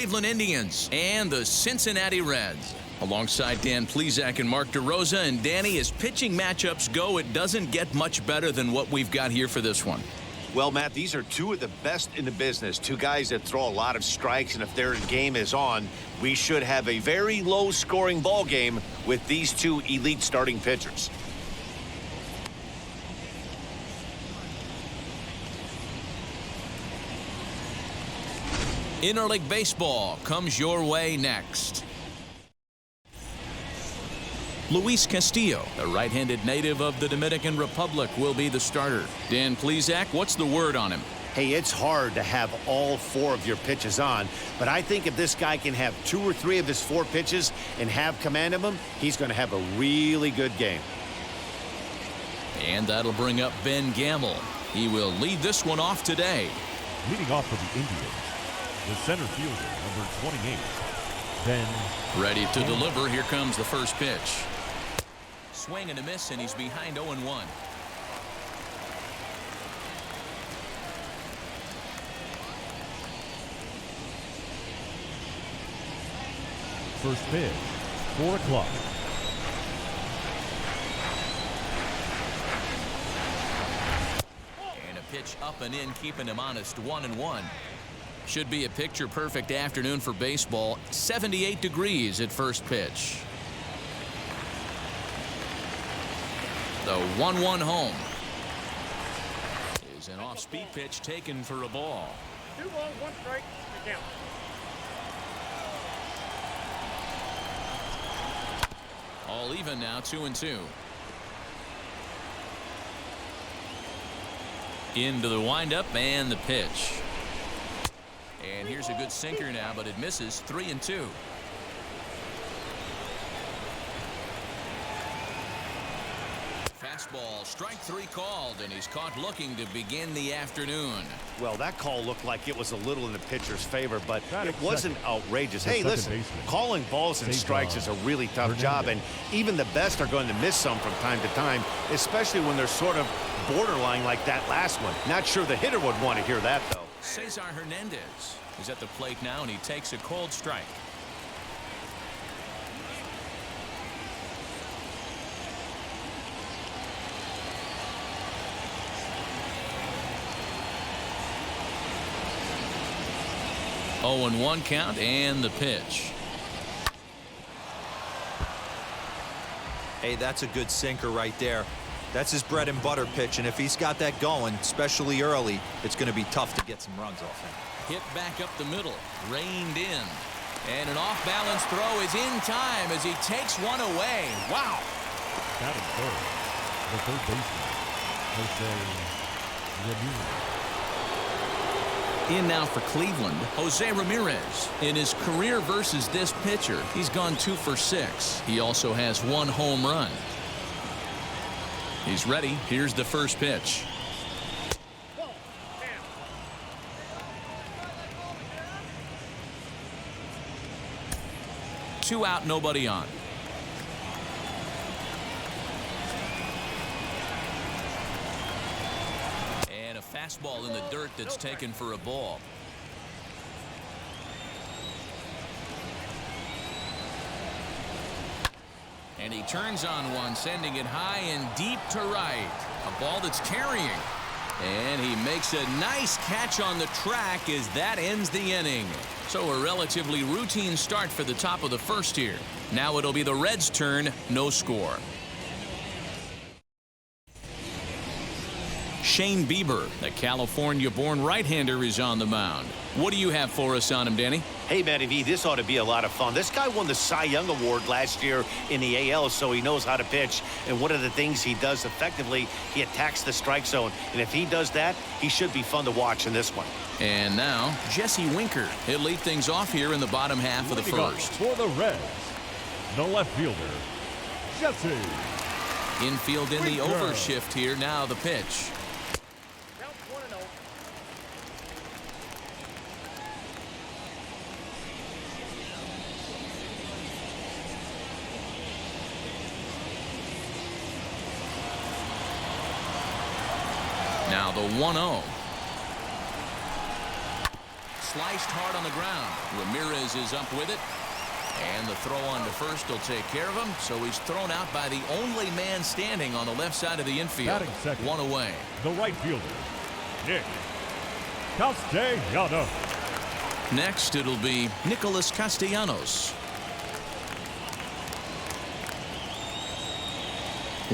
Cleveland Indians and the Cincinnati Reds. Alongside Dan Plesac and Mark DeRosa. And Danny, as pitching matchups go, it doesn't get much better than what we've got here for this one. Well, Matt, these are two of the best in the business. Two guys that throw a lot of strikes, and if their game is on, we should have a very low-scoring ball game with these two elite starting pitchers. Interleague Baseball comes your way next. Luis Castillo, the right-handed native of the Dominican Republic, will be the starter. Dan Plesac, what's the word on him? Hey, it's hard to have all four of your pitches on, but I think if this guy can have 2 or 3 of his 4 pitches and have command of them, he's going to have a really good game. And that'll bring up Ben Gamble. He will lead this one off today. Leading off for the Indians, the center fielder, number 28, Ben. Ready to deliver. Here comes the first pitch. Swing and a miss, and he's behind 0-1. First pitch, 4 o'clock. And a pitch up and in, keeping him honest. 1-1. Should be a picture-perfect afternoon for baseball. 78 degrees at first pitch. The 1-1 home is an off-speed pitch taken for a ball. 2 balls, 1 strike, the count. All even now, 2-2. Into the windup and the pitch. And here's a good sinker now, but it misses. 3-2. Fastball, strike 3 called, and he's caught looking to begin the afternoon. Well, that call looked like it was a little in the pitcher's favor, but it wasn't outrageous. Hey, listen, calling balls and strikes is a really tough job, and even the best are going to miss some from time to time, especially when they're sort of borderline like that last one. Not sure the hitter would want to hear that, though. Cesar Hernandez is at the plate now, and he takes a cold strike. Oh, and 1 count, and the pitch. Hey, that's a good sinker right there. That's his bread and butter pitch, and if he's got that going, especially early, it's going to be tough to get some runs off him. Hit back up the middle, reined in, and an off-balance throw is in time as he takes one away. Wow. Batting third, the third baseman, Jose Ramirez. In now for Cleveland, Jose Ramirez. In his career versus this pitcher, he's gone 2 for 6. He also has 1 home run. He's ready. Here's the first pitch. 2 out, nobody on. And a fastball in the dirt that's taken for a ball. And he turns on one, sending it high and deep to right. A ball that's carrying. And he makes a nice catch on the track as that ends the inning. So a relatively routine start for the top of the first here. Now it'll be the Reds' turn, no score. Shane Bieber, the California-born right-hander, is on the mound. What do you have for us on him, Danny? Hey, Matty V, this ought to be a lot of fun. This guy won the Cy Young Award last year in the AL, so he knows how to pitch. And one of the things he does effectively, he attacks the strike zone. And if he does that, he should be fun to watch in this one. And now, Jesse Winker. He'll lead things off here in the bottom half of the first. For the Reds, the left fielder, Jesse. Infield in the overshift here. Now the pitch. Now the 1-0. sliced hard on the ground. Ramirez is up with it. And the throw on to first will take care of him. So he's thrown out by the only man standing on the left side of the infield. Batting second, 1 away. the right fielder, Nick Castellanos. Next, it'll be Nicholas Castellanos.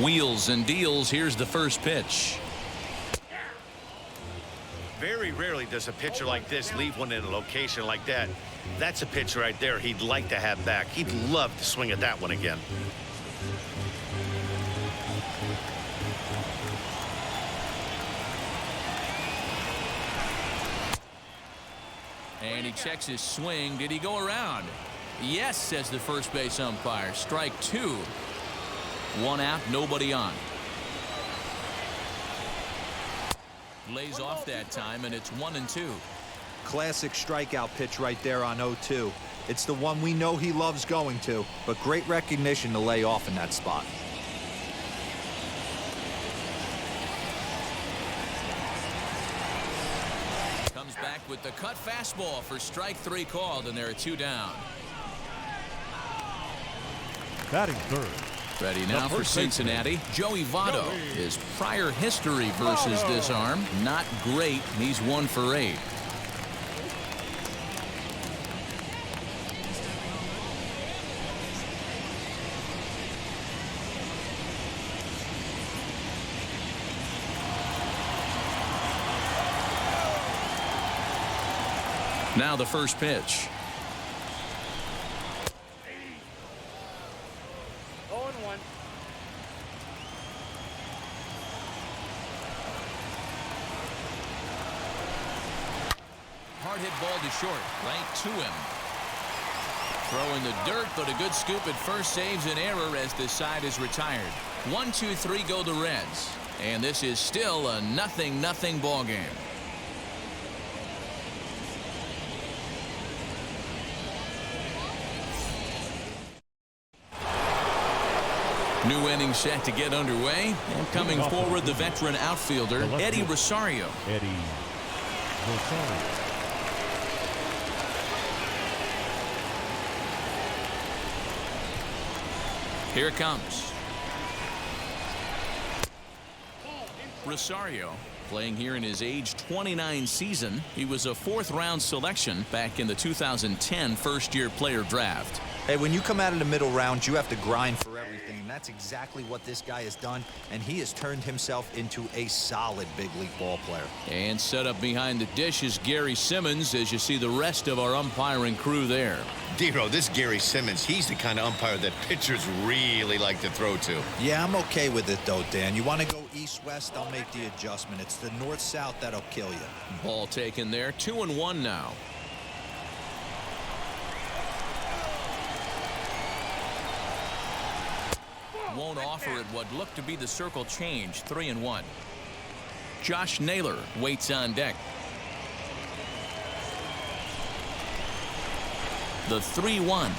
Wheels and deals. Here's the first pitch. Very rarely does a pitcher like this leave one in a location like that. That's a pitch right there he'd like to have back. He'd love to swing at that one again. And he checks his swing. Did he go around? Yes, says the first base umpire. Strike 2. 1 out, nobody on. Lays off that time, and it's 1-2. Classic strikeout pitch right there on 0-2. It's the one we know he loves going to, but great recognition to lay off in that spot. Comes back with the cut fastball for strike 3 called, and there are 2 down. Batting third, Ready now for Cincinnati. Joey Votto. His prior history versus this arm, not great. He's 1 for 8. Now the first pitch. 0-1. Hard hit ball to short. Right to him. Throwing the dirt, but a good scoop at first saves an error as this side is retired. 1-2-3 go the Reds. And this is still a 0-0 ball game. New inning set to get underway. And coming forward, the veteran outfielder, Eddie Rosario. Eddie Rosario. Here it comes. Rosario playing here in his age 29 season. He was a 4th-round selection back in the 2010 first-year player draft. Hey, when you come out of the middle rounds, you have to grind for everything. And that's exactly what this guy has done, and he has turned himself into a solid big league ball player. And set up behind the dish is Gary Simmons as you see the rest of our umpiring crew there. Dero, this Gary Simmons, he's the kind of umpire that pitchers really like to throw to. Yeah, I'm okay with it, though, Dan. You want to go east-west, I'll make the adjustment. It's the north-south that'll kill you. Ball taken there. 2-1 now. Won't offer it what looked to be the circle change. 3-1. Josh Naylor waits on deck. The 3-1.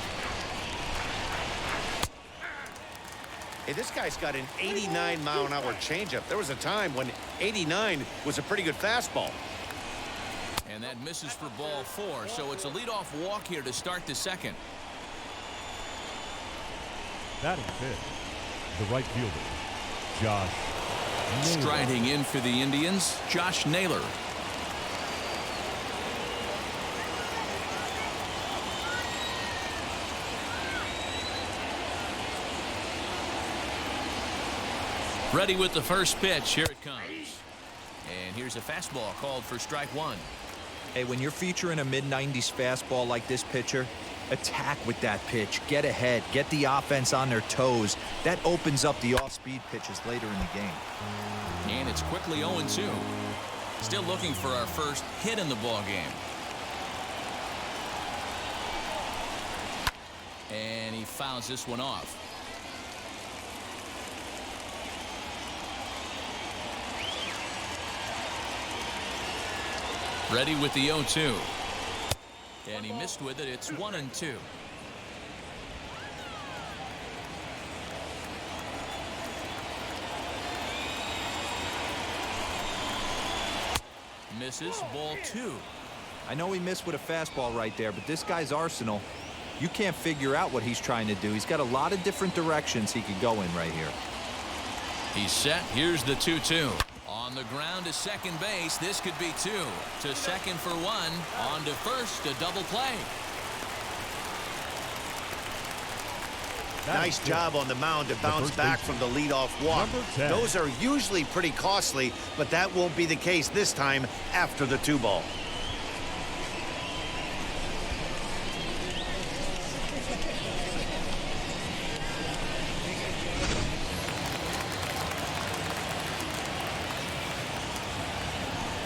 Hey, this guy's got an 89-mile-an-hour changeup. There was a time when 89 was a pretty good fastball. And that misses for ball 4, so it's a leadoff walk here to start the second. Batting fifth, the right fielder, Josh Naylor. Striding in for the Indians, Josh Naylor. Ready with the first pitch. Here it comes. And here's a fastball called for strike 1. Hey, when you're featuring a mid-90s fastball like this pitcher, attack with that pitch. Get ahead. Get the offense on their toes. That opens up the off-speed pitches later in the game. And it's quickly 0-2. Still looking for our first hit in the ball game. And he fouls this one off. Ready with the 0-2. And he missed with it. It's 1-2. Misses. Ball 2. I know he missed with a fastball right there, but this guy's arsenal, you can't figure out what he's trying to do. He's got a lot of different directions he could go in right here. He's set. Here's the 2-2. On the ground to second base. This could be 2. To second for 1. On to first. A double play. Nice job on the mound to bounce back from the leadoff walk. Those are usually pretty costly, but that won't be the case this time after the 2-ball.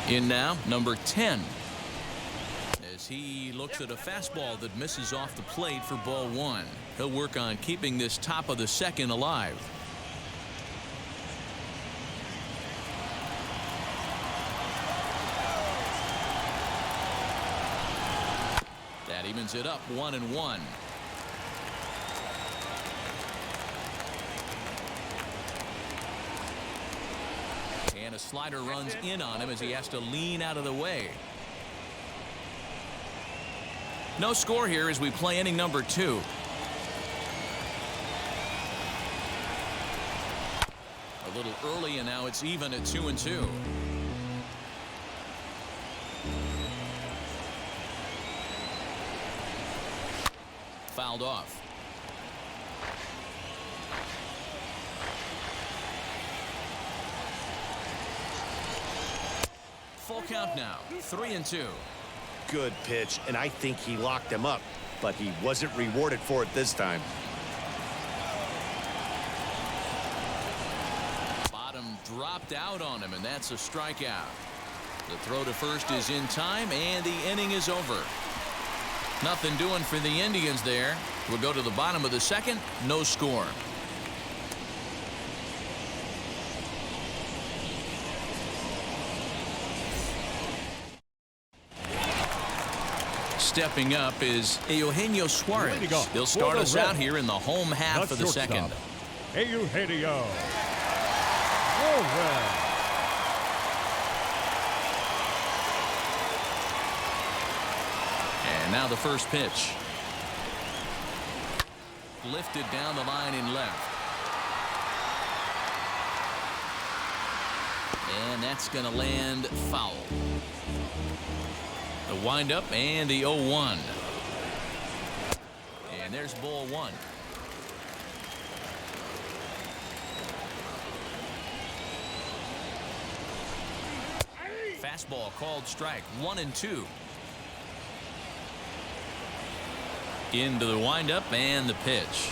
In now, number 10. As he looks at a fastball that misses off the plate for ball 1. He'll work on keeping this top of the second alive. That evens it up 1-1. And a slider runs in on him as he has to lean out of the way. No score here as we play inning number 2. A little early, and now it's even at 2-2. Fouled off. Full count now, 3-2. Good pitch, and I think he locked him up, but he wasn't rewarded for it this time. Bottom dropped out on him, and that's a strikeout. The throw to first is in time, and the inning is over. Nothing doing for the Indians there. We'll go to the bottom of the second, no score. Stepping up is Eugenio Suarez. He'll start us out here in the home half of the second. Eugenio Suarez. And now the first pitch. Lifted down the line in left. And that's going to land foul. The windup and the 0-1. And there's ball 1. Fastball called strike. 1-2. Into the windup and the pitch.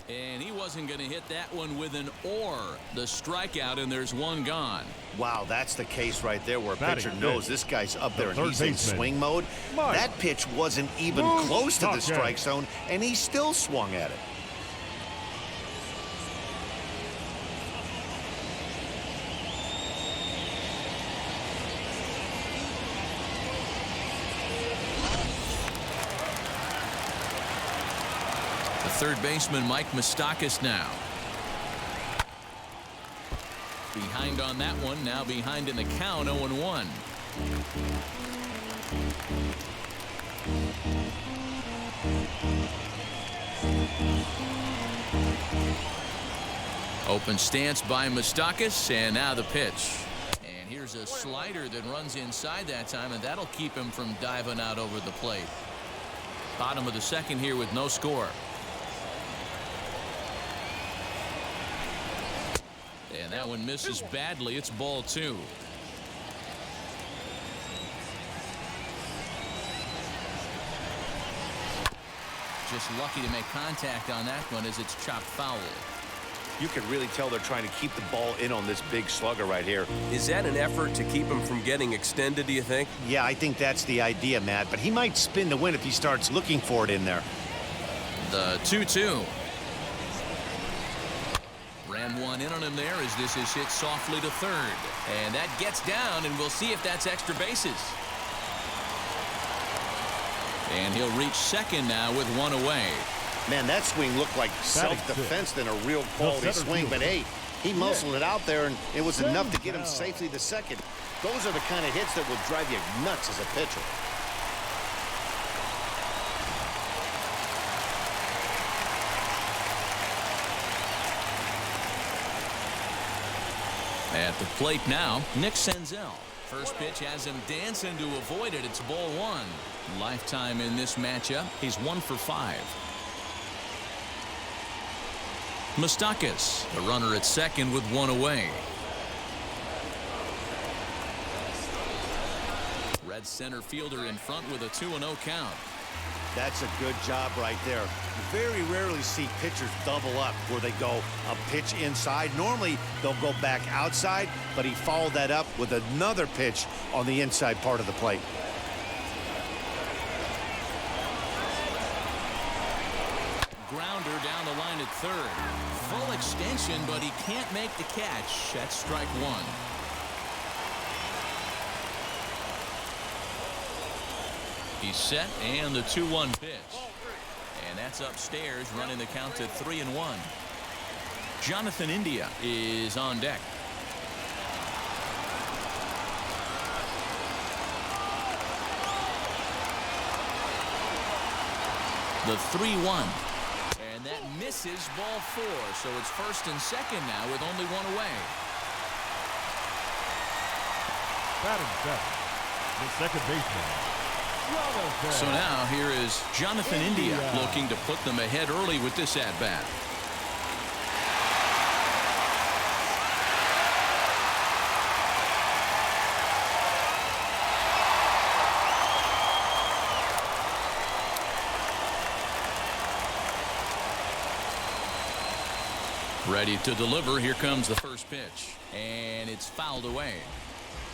And he wasn't going to hit that one with an or. The strikeout, and there's one gone. Wow, that's the case right there where a pitcher knows this guy's up there and he's in swing mode. That pitch wasn't even close to the strike zone, and he still swung at it. Third baseman Mike Moustakas now. Behind on that one, now behind in the count, 0-1. Open stance by Moustakas, and now the pitch. And here's a slider that runs inside that time, and that'll keep him from diving out over the plate. Bottom of the second here with no score. And that one misses badly. It's ball 2. Just lucky to make contact on that one as it's chopped foul. You can really tell they're trying to keep the ball in on this big slugger right here. Is that an effort to keep him from getting extended, do you think? Yeah, I think that's the idea, Matt, but he might spin to win if he starts looking for it in there. The 2-2. Ran one in on him there as this is hit softly to third. And that gets down, and we'll see if that's extra bases. And he'll reach second now with one away. Man, that swing looked like self-defense than a real quality swing, but hey, He muscled it out there, and it was enough to get him safely to second. Those are the kind of hits that will drive you nuts as a pitcher. At the plate now, Nick Senzel. First pitch has him dancing to avoid it. It's ball one. Lifetime in this matchup, he's 1 for 5. Moustakas, the runner at second with 1 away. Red center fielder in front with a 2-0 count. That's a good job right there. You very rarely see pitchers double up where they go a pitch inside. Normally, they'll go back outside, but he followed that up with another pitch on the inside part of the plate. Grounder down the line at third. Full extension, but he can't make the catch. That's strike one. He's set, and the 2-1 pitch. And that's upstairs, running the count to 3-1. Jonathan India is on deck. The 3-1. And that misses ball 4, so it's first and second now with only 1 away. Batting seven, the second baseman. So now here is Jonathan India looking to put them ahead early with this at-bat. Ready to deliver. Here comes the first pitch, and it's fouled away.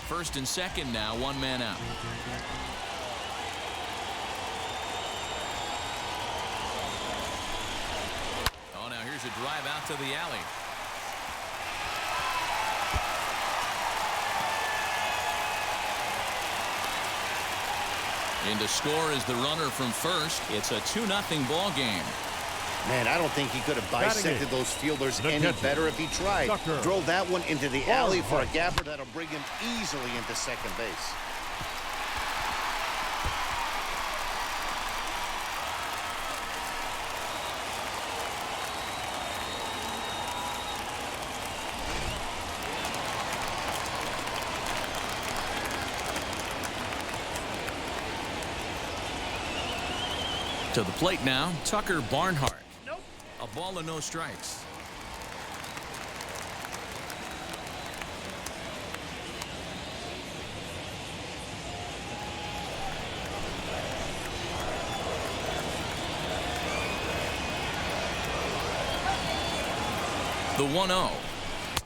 First and second now, 1 man out. Oh, now here's a drive out to the alley. In to score is the runner from first. It's a 2-0 ball game. Man, I don't think he could have bisected those fielders any better if he tried. Drove that one into the alley for a gapper that'll bring him easily into second base. To the plate now, Tucker Barnhart. A ball and no strikes. The 1-0.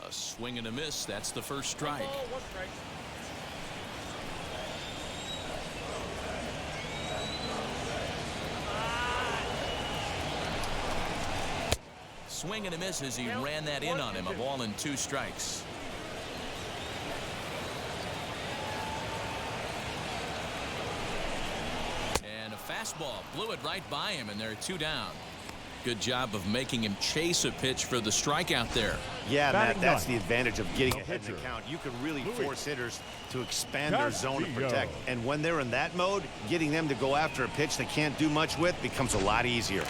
A swing and a miss. That's the first strike. Swing and a miss as he ran that in on him. A ball and 2 strikes. And a fastball blew it right by him, and there are 2 down. Good job of making him chase a pitch for the strikeout there. Yeah, Matt, that's the advantage of getting ahead in the count. You can really force hitters to expand their zone to protect. And when they're in that mode, getting them to go after a pitch they can't do much with becomes a lot easier.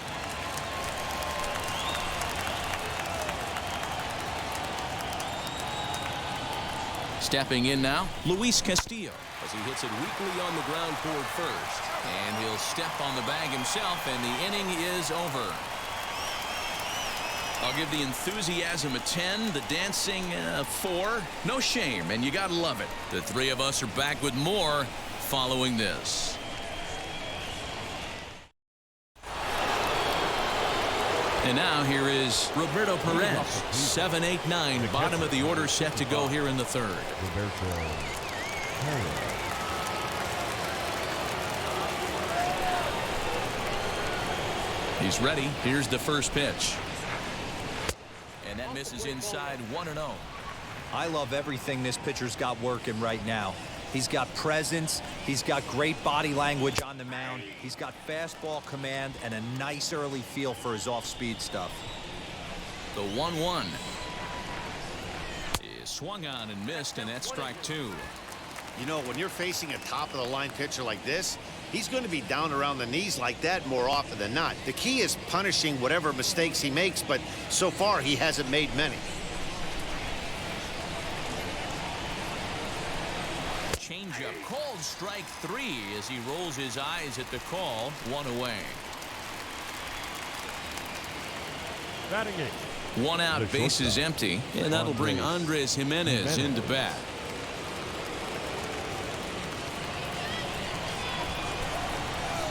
Stepping in now, Luis Castillo, as he hits it weakly on the ground toward first. And he'll step on the bag himself, and the inning is over. I'll give the enthusiasm a 10, the dancing a 4. No shame, and you gotta love it. The 3 of us are back with more following this. And now here is Roberto Perez. 7, 8, 9. Bottom of the order set to go here in the 3rd. He's ready. Here's the first pitch. And that misses inside 1-0. I love everything this pitcher's got working right now. He's got presence. He's got great body language on the mound. He's got fastball command and a nice early feel for his off-speed stuff. The 1-1. swung on and missed, and that's strike two. You know, when you're facing a top-of-the-line pitcher like this, he's going to be down around the knees like that more often than not. The key is punishing whatever mistakes he makes, but so far he hasn't made many. Changeup called strike three as he rolls his eyes at the call. One away. Batting eighth. One out, The bases shortstop, empty, and that'll bring Andres Jimenez into bat.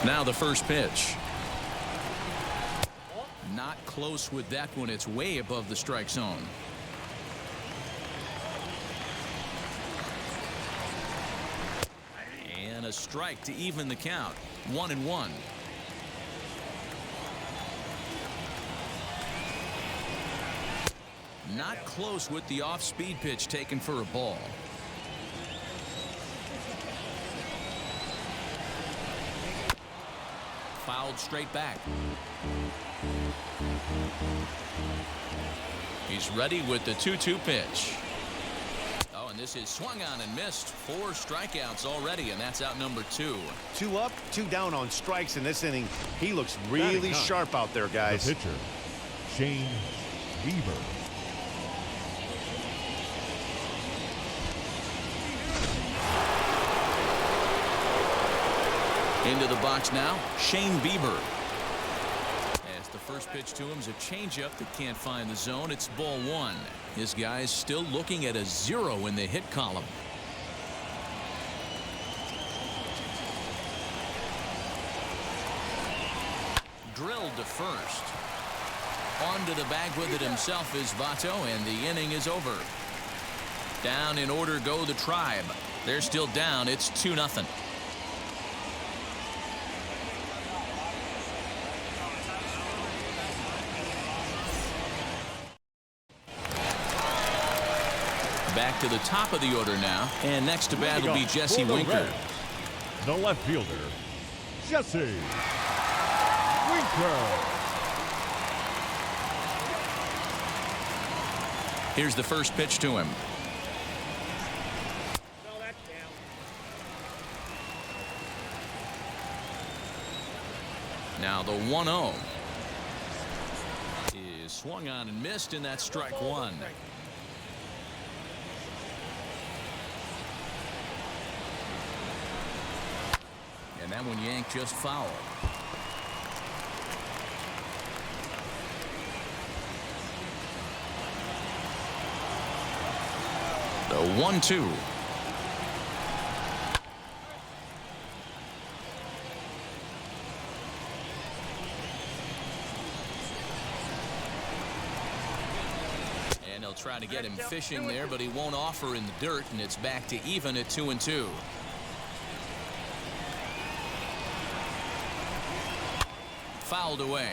Now the first pitch. Not close with that one. It's way above the strike zone. And a strike to even the count. 1-1. Not close with the off-speed pitch taken for a ball. Fouled straight back. He's ready with the 2-2 pitch. Oh, and this is swung on and missed. 4 strikeouts already, and that's out number 2. 2 up, 2 down on strikes in this inning. He looks really sharp out there, guys. The pitcher, Shane Bieber. Into the box now, Shane Bieber. As the first pitch to him is a changeup that can't find the zone. It's ball 1. His guy's still looking at a 0 in the hit column. Drilled to first. Onto the bag with it himself is Votto, and the inning is over. Down in order go the Tribe. They're still down. It's 2-0. Back to the top of the order now, and next to bat will be Jesse Winker. The left fielder, Jesse Winker. Here's the first pitch to him. So that's down. Now the 1-0 is swung on and missed, and that's strike 1. And that one yanked just foul. The 1-2. And they'll try to get him fishing there, but he won't offer in the dirt, and it's back to even at 2-2. Fouled away.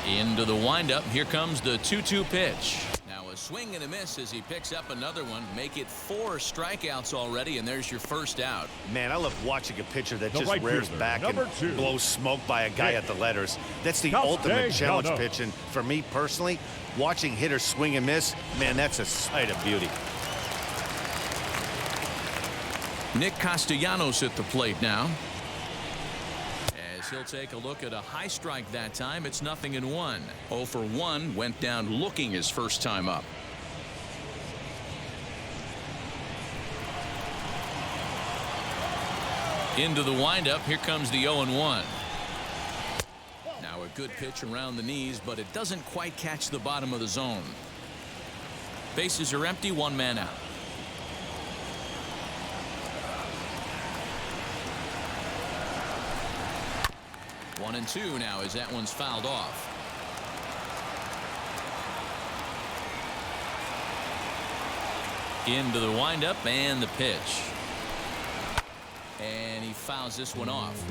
Into the windup. Here comes the 2-2 pitch. Now a swing and a miss as he picks up another one. Make it 4 strikeouts already, and there's your first out. Man, I love watching a pitcher that The just right rears fielder, back and number 2. blows smoke by a guy at the letters. That's the Counts ultimate day. challenge No. pitch, and for me personally, watching hitters swing and miss, man, that's a sight of beauty. Nick Castellanos at the plate now. As he'll take a look at a high strike that time. It's 0-1. 0 for 1 went down looking his first time up. Into the windup. Here comes the 0-1. Now a good pitch around the knees, but it doesn't quite catch the bottom of the zone. Bases are empty. 1 man out. 1-2 now as that one's fouled off. Into the windup and the pitch. And he fouls this one off.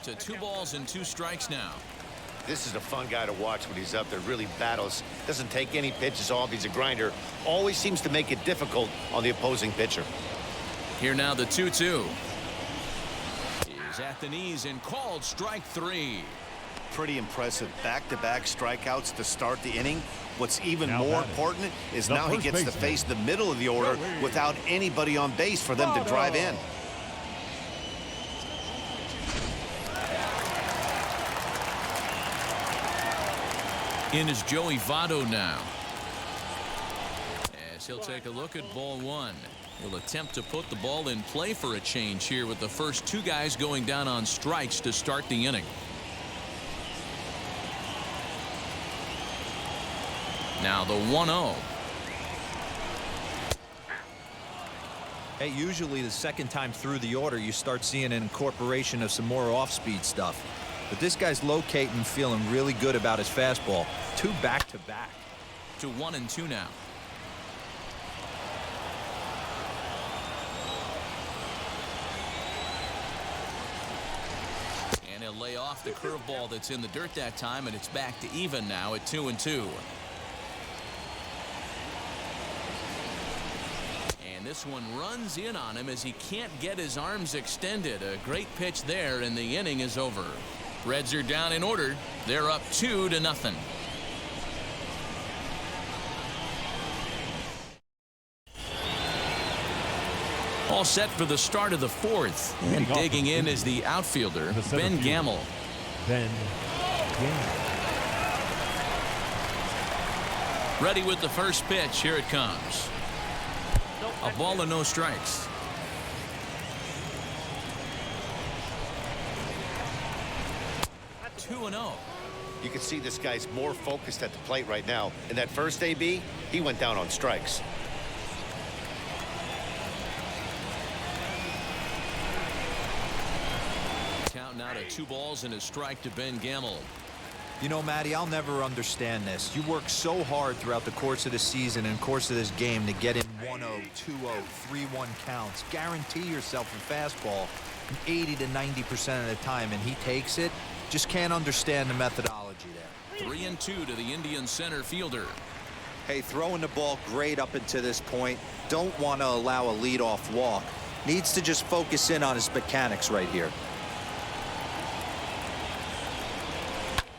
To 2 balls and 2 strikes now. This is a fun guy to watch when he's up there. Really battles. Doesn't take any pitches off. He's a grinder. Always seems to make it difficult on the opposing pitcher. Here now the 2-2. He's at the knees and called strike 3. Pretty impressive back-to-back strikeouts to start the inning. What's even Now more batting. important is The now he first gets to baseman. face the middle of the order without anybody on base for them to drive in. In is Joey Votto now. As he'll take a look at ball 1. He'll attempt to put the ball in play for a change here with the first 2 guys going down on strikes to start the inning. Now the 1-0. Hey, usually the second time through the order, you start seeing an incorporation of some more off-speed stuff. But this guy's locating, feeling really good about his fastball. 2 back-to-back. To 1-2 now. And he'll lay off the curveball that's in the dirt that time, and it's back to even now at 2-2. And this one runs in on him as he can't get his arms extended. A great pitch there, and the inning is over. Reds are down in order. They're up 2-0. All set for the start of the 4th. And digging in is the outfielder, Ben Gamel. Ben Gamel. Ready with the first pitch. Here it comes. A ball and no strikes. A 2-0. You can see this guy's more focused at the plate right now. In that first AB, he went down on strikes. Count now to 2 balls and a strike to Ben Gamel. You know, Matty, I'll never understand this. You work so hard throughout the course of the season and course of this game to get in 1-0, 2-0, 3-1 counts. Guarantee yourself a fastball 80 to 90% of the time, and he takes it. Just can't understand the methodology there. 3-2 to the Indian center fielder. Hey, throwing the ball great up until this point. Don't want to allow a leadoff walk. Needs to just focus in on his mechanics right here.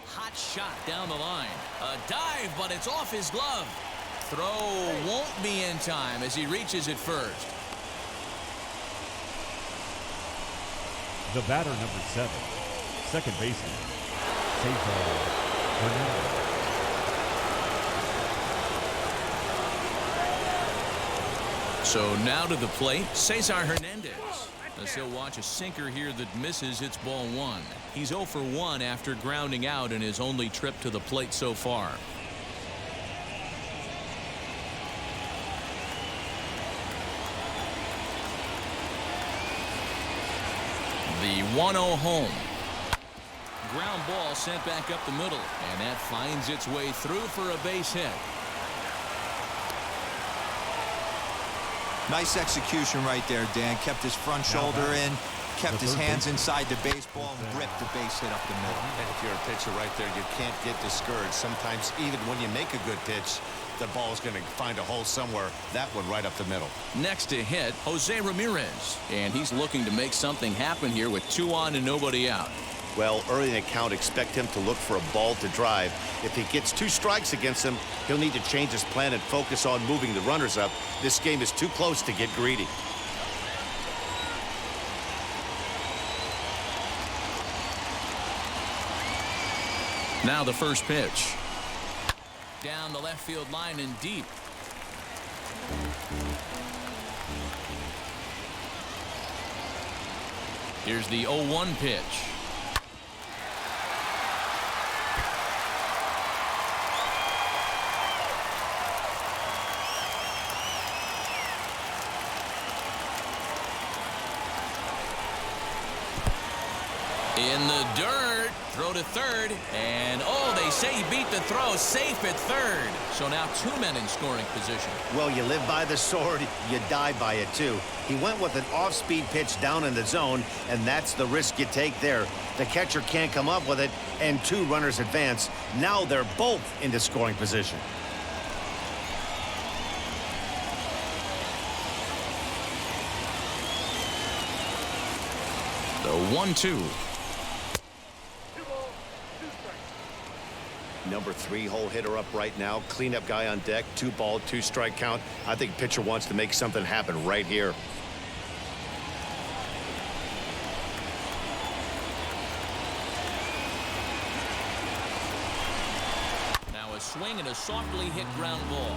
Hot shot down the line. A dive, but it's off his glove. Throw won't be in time as he reaches it first. The batter, number 7, second baseman, Cesar Hernandez. So now to the plate, Cesar Hernandez. As he'll watch a sinker here that misses. It's ball 1. He's 0 for 1 after grounding out in his only trip to the plate so far. The 1-0 home. Ground ball sent back up the middle, and that finds its way through for a base hit. Nice execution right there, Dan. Kept his front shoulder in, kept his hands inside the baseball, and ripped the base hit up the middle. And if you're a pitcher right there, you can't get discouraged. Sometimes even when you make a good pitch, the ball's going to find a hole somewhere. That one right up the middle. Next to hit, Jose Ramirez. And he's looking to make something happen here with 2 on and nobody out. Well, early in the count, expect him to look for a ball to drive. If he gets 2 strikes against him, he'll need to change his plan and focus on moving the runners up. This game is too close to get greedy. Now the first pitch. Down the left field line and deep. Here's the 0-1 pitch. In the dirt. Throw to third, and oh, they say he beat the throw, safe at third. So now 2 men in scoring position. Well, you live by the sword, you die by it too. He went with an off-speed pitch down in the zone, and that's the risk you take there. The catcher can't come up with it, and 2 runners advance. Now they're both into scoring position. The 1-2. Number 3 hole hitter up right now. Cleanup guy on deck. 2 ball, 2 strike count. I think pitcher wants to make something happen right here. Now a swing and a softly hit ground ball.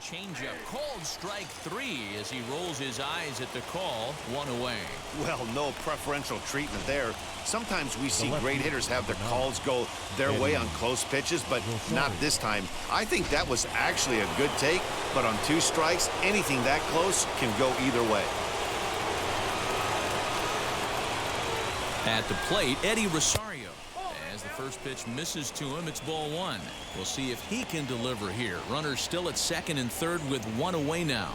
Changeup called strike 3 as he rolls his eyes at the call. 1 away. Well, no preferential treatment there. Sometimes we see great hitters have their calls go their way on close pitches, but not this time. I think that was actually a good take, but on 2 strikes, anything that close can go either way. At the plate, Eddie Rosario. As the first pitch misses to him, it's ball 1. We'll see if he can deliver here. Runners still at second and third with 1 away now.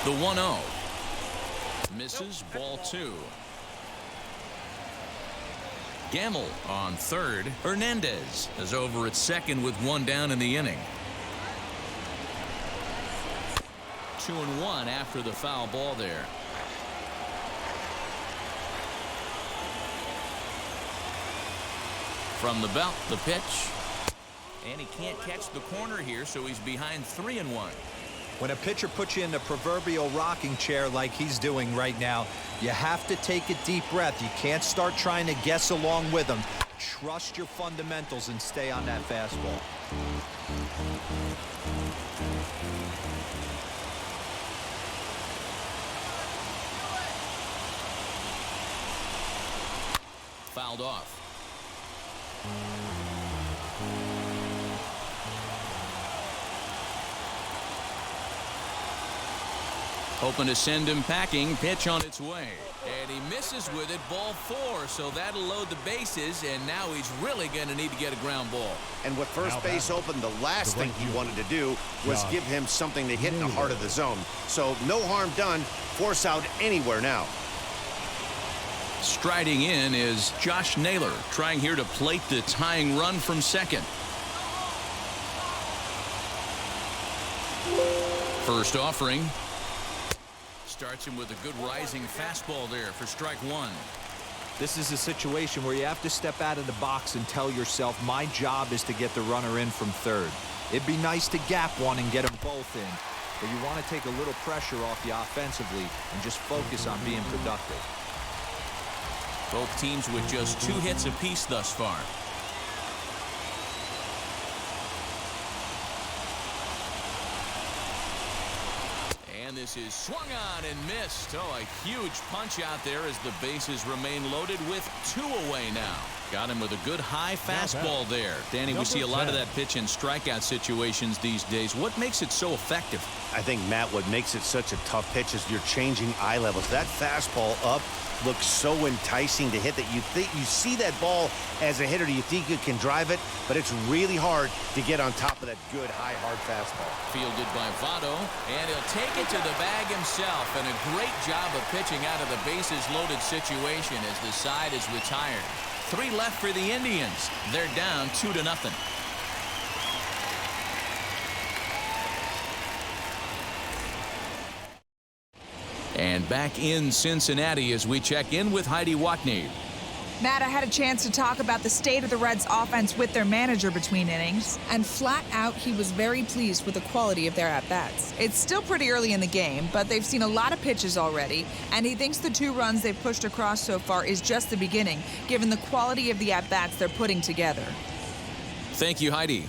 The 1-0. Misses, ball 2. Gamble on third. Hernandez is over at second with 1 down in the inning. 2-1 after the foul ball there. From the belt, the pitch. And he can't catch the corner here, so he's behind 3-1. When a pitcher puts you in the proverbial rocking chair like he's doing right now, you have to take a deep breath. You can't start trying to guess along with him. Trust your fundamentals and stay on that fastball. Fouled off. Hoping to send him packing. Pitch on its way. And he misses with it. Ball 4. So that'll load the bases. And now he's really going to need to get a ground ball. And with first base open, the last thing he wanted to do was give him something to hit in the heart of the zone. So no harm done. Force out anywhere now. Striding in is Josh Naylor, trying here to plate the tying run from second. First offering. Starts him with a good rising fastball there for strike 1. This is a situation where you have to step out of the box and tell yourself, my job is to get the runner in from third. It'd be nice to gap one and get them both in, but you want to take a little pressure off you offensively and just focus on being productive. Both teams with just 2 hits apiece thus far. And this is swung on and missed. Oh, a huge punch out there as the bases remain loaded with 2 away now. Got him with a good high fastball there. Danny, we see a lot of that pitch in strikeout situations these days. What makes it so effective? I think, Matt, what makes it such a tough pitch is you're changing eye levels. That fastball up looks so enticing to hit that you see that ball as a hitter, you think you can drive it, but it's really hard to get on top of that good high hard fastball. Fielded by Votto, and he'll take it to the bag himself, and a great job of pitching out of the bases loaded situation as the side is retired. 3 left for the Indians. They're down 2-0. And back in Cincinnati as we check in with Heidi Watney. Matt, I had a chance to talk about the state of the Reds offense with their manager between innings, and flat out he was very pleased with the quality of their at-bats. It's still pretty early in the game, but they've seen a lot of pitches already, and he thinks the 2 runs they've pushed across so far is just the beginning, given the quality of the at-bats they're putting together. Thank you, Heidi.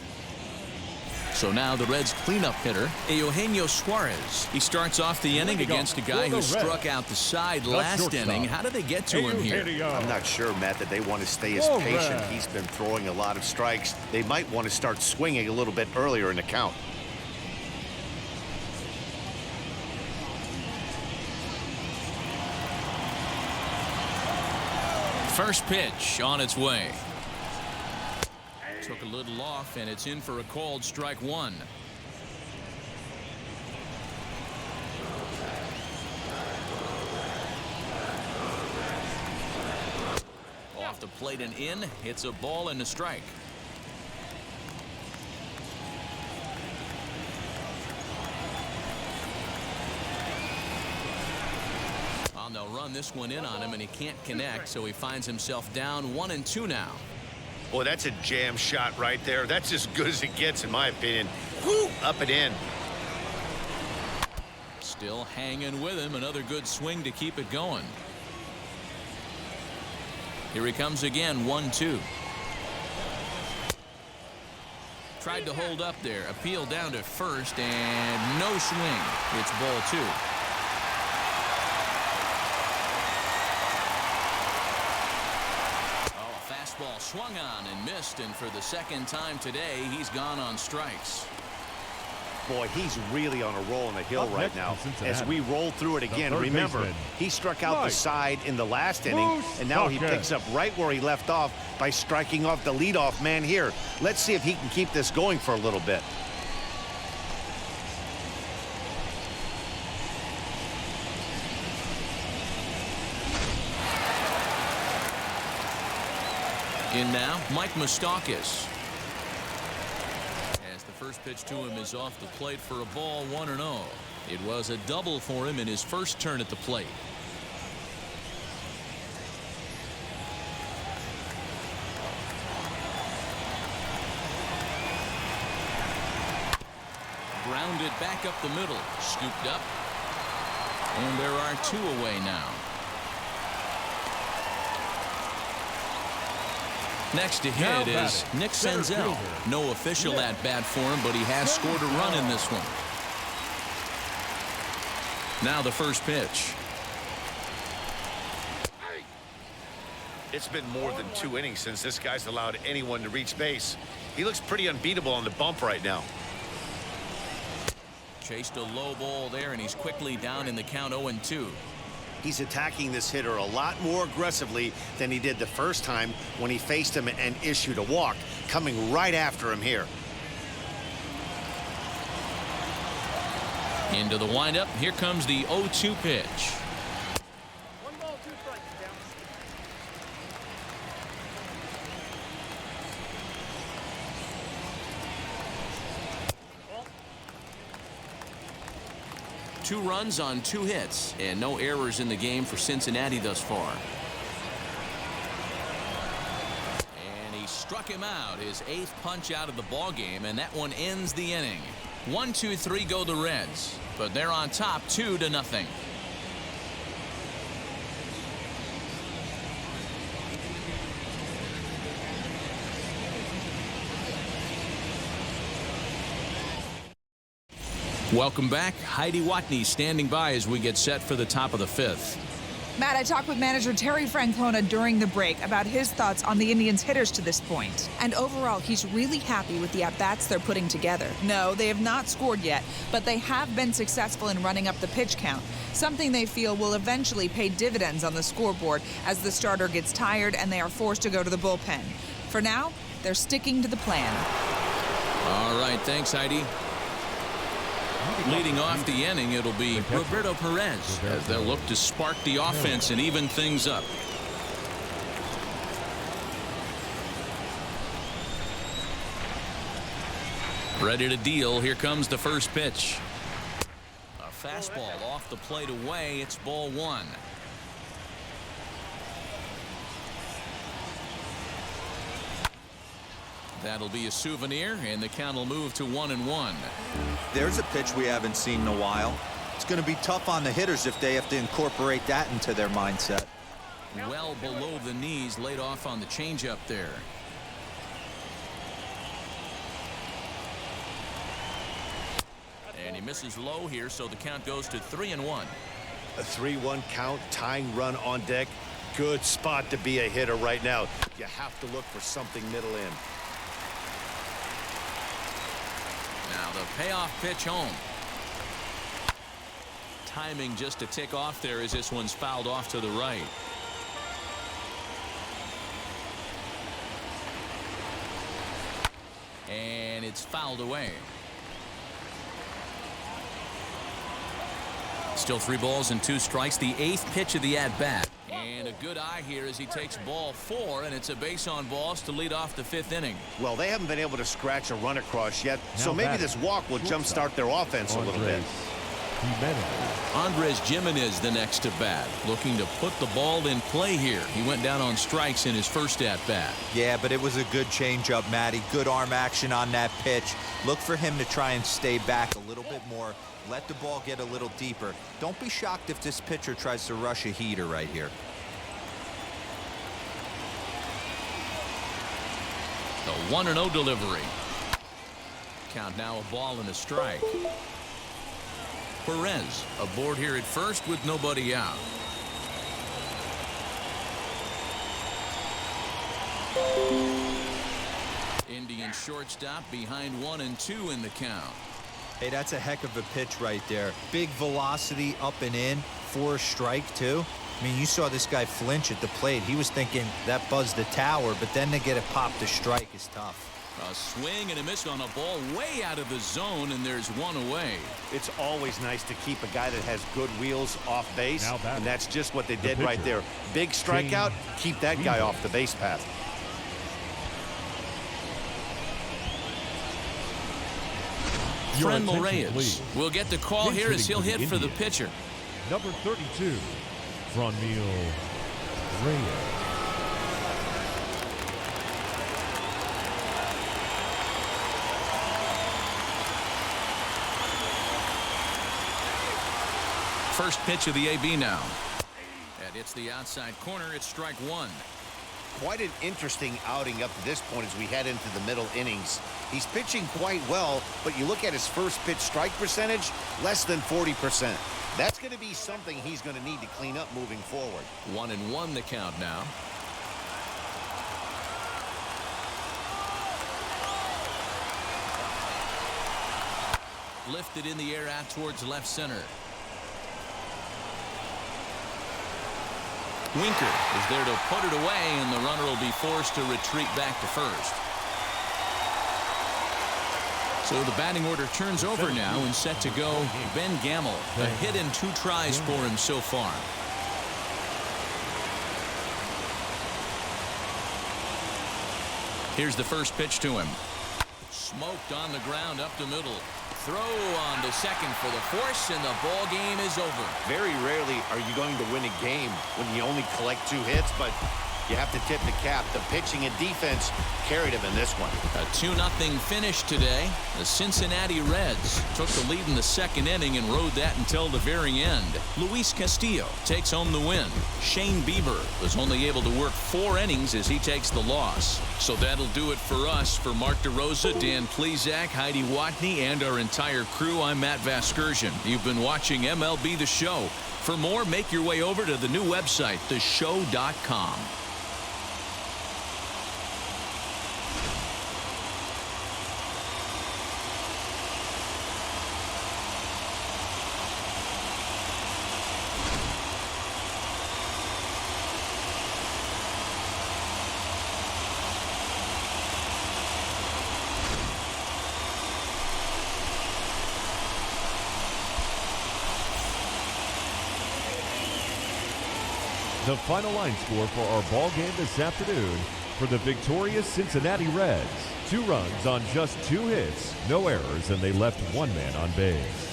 So now the Reds' cleanup hitter, Eugenio Suarez. He starts off the inning against a guy who struck out the side last inning. How did they get to him here? I'm not sure, Matt, that they want to stay as patient. He's been throwing a lot of strikes. They might want to start swinging a little bit earlier in the count. First pitch on its way. Took a little off, and it's in for a called strike one. Off the plate and in. It's a ball and a strike. They'll run this one in on him, and he can't connect, so he finds himself down 1-2 now. Boy, that's a jam shot right there. That's as good as it gets, in my opinion. Woo! Up and in. Still hanging with him. Another good swing to keep it going. Here he comes again, 1-2. Tried to hold up there. Appeal down to first, and no swing. It's ball two. Ball swung on and missed, and for the second time today, he's gone on strikes. Boy, he's really on a roll on the hill right now. As we roll through it again, remember, he struck out the side in the last inning, and now he picks up right where he left off by striking off the leadoff man here. Let's see if he can keep this going for a little bit. In now, Mike Moustakas. As the first pitch to him is off the plate for a ball, 1-0. It was a double for him in his first turn at the plate. Grounded back up the middle, scooped up, and there are two away now. Next to hit is Nick Senzel. No official at bat for him, but he has scored a run in this one. Now the first pitch. It's been more than 2 innings since this guy's allowed anyone to reach base. He looks pretty unbeatable on the bump right now. Chased a low ball there, and he's quickly down in the count, 0-2. He's attacking this hitter a lot more aggressively than he did the first time when he faced him and issued a walk, coming right after him here. Into the windup. Here comes the 0-2 pitch. 1 ball, 2 strikes, down. Ball. 2 runs on 2 hits, and no errors in the game for Cincinnati thus far. And he struck him out, his 8th punch out of the ball game, and that one ends the inning. 1-2-3 go the Reds, but they're on top 2-0. Welcome back. Heidi Watney standing by as we get set for the top of the 5th. Matt, I talked with manager Terry Francona during the break about his thoughts on the Indians' hitters to this point. And overall, he's really happy with the at-bats they're putting together. No, they have not scored yet, but they have been successful in running up the pitch count, something they feel will eventually pay dividends on the scoreboard as the starter gets tired and they are forced to go to the bullpen. For now, they're sticking to the plan. All right, thanks, Heidi. Leading off the inning, it'll be Roberto Perez as they'll look to spark the offense and even things up. Ready to deal. Here comes the first pitch. A fastball off the plate away. It's ball 1. That'll be a souvenir, and the count will move to 1-1. There's a pitch we haven't seen in a while. It's going to be tough on the hitters if they have to incorporate that into their mindset. Well below the knees, laid off on the changeup there. He misses low here, so the count goes to 3-1. A 3-1 count, tying run on deck. Good spot to be a hitter right now. You have to look for something middle in. Now the payoff pitch home. Timing just a tick off there as this one's fouled off to the right. And it's fouled away. Still 3 balls and 2 strikes. The 8th pitch of the at-bat. And a good eye here as he takes ball 4, and it's a base on balls to lead off the 5th inning. Well, they haven't been able to scratch a run across yet, so Now maybe batting, this walk will jumpstart their offense a little bit. Andres Gimenez the next to bat, looking to put the ball in play here. He went down on strikes in his first at-bat. Yeah, but it was a good changeup, Matty. Good arm action on that pitch. Look for him to try and stay back a little bit more. Let the ball get a little deeper. Don't be shocked if this pitcher tries to rush a heater right here. The 1-0 delivery. Count now a ball and a strike. Perez aboard here at first with nobody out. Indian shortstop behind 1 and 2 in the count. Hey, that's a heck of a pitch right there. Big velocity up and in for a strike, too. I mean, you saw this guy flinch at the plate. He was thinking that buzzed the tower, but then to get it popped to strike is tough. A swing and a miss on a ball way out of the zone, and there's 1 away. It's always nice to keep a guy that has good wheels off base, and that's just what they did right there. Big strikeout, keep that guy off the base path. Frenel Reyes will get the call here as he'll hit for the pitcher. Number 32, Frenel Reyes. First pitch of the AB now. And it's the outside corner. It's strike 1. Quite an interesting outing up to this point as we head into the middle innings. He's pitching quite well, but you look at his first pitch strike percentage, less than 40%. That's going to be something he's going to need to clean up moving forward. 1-1 the count now. Lifted in the air out towards left center. Winker is there to put it away, and the runner will be forced to retreat back to first. So the batting order turns over now and set to go Ben Gamel. A hit in 2 tries for him so far. Here's the first pitch to him. Smoked on the ground up the middle. Throw on to second for the force, and the ball game is over. Very rarely are you going to win a game when you only collect 2 hits, but you have to tip the cap. The pitching and defense carried him in this one. A 2-0 finish today. The Cincinnati Reds took the lead in the 2nd inning and rode that until the very end. Luis Castillo takes home the win. Shane Bieber was only able to work 4 innings as he takes the loss. So that'll do it for us. For Mark DeRosa, Dan Plezak, Heidi Watney, and our entire crew, I'm Matt Vasgersian. You've been watching MLB The Show. For more, make your way over to the new website, theshow.com. The final line score for our ball game this afternoon for the victorious Cincinnati Reds. 2 runs on just 2 hits, no errors, and they left 1 man on base.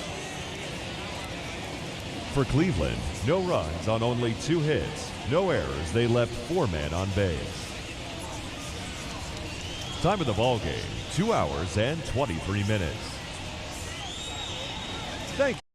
For Cleveland, no runs on only 2 hits, no errors, they left 4 men on base. Time of the ball game, 2 hours and 23 minutes. Thank you.